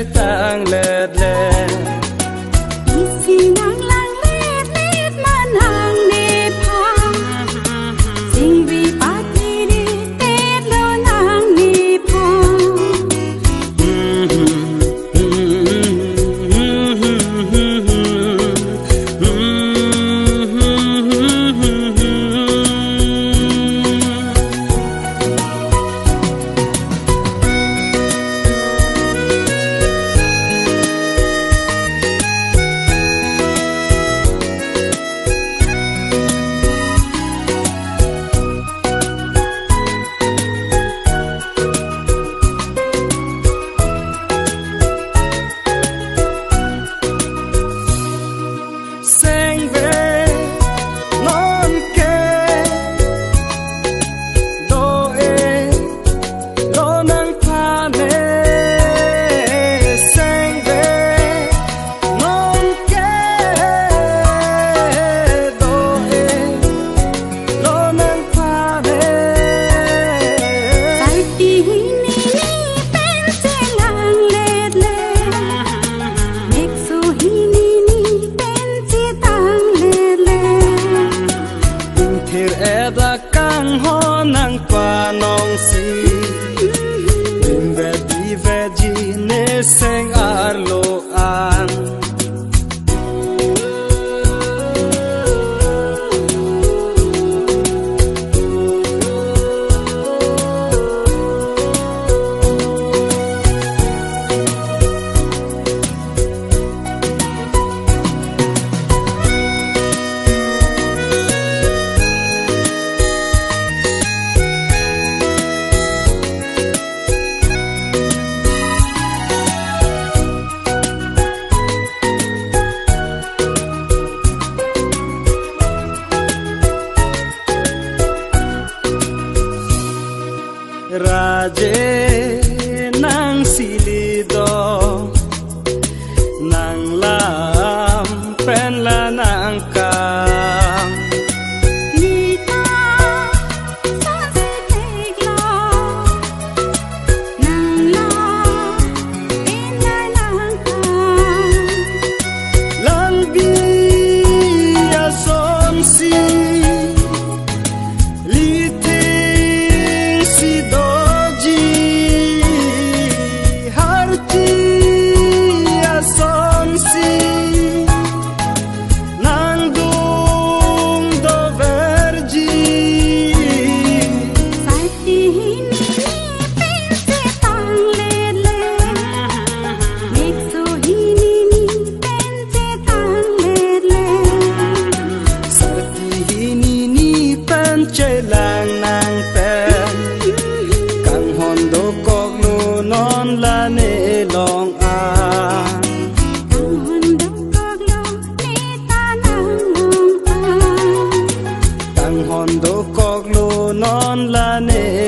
tang led led isi nang lang led led manang ne pa sing vi pati ni ted lo nang ne pa Eda kang ho nang panong si Invedi vedi ne seng arloan Raje nang silido nang lam pen la nang kam Nita sa si tegla nang la in la nang ka lang bi asom si lang nang pen kang hondo kog lu non la ne long a kang hondo kog lu ne ta nang long a kang hondo kog lu non la ne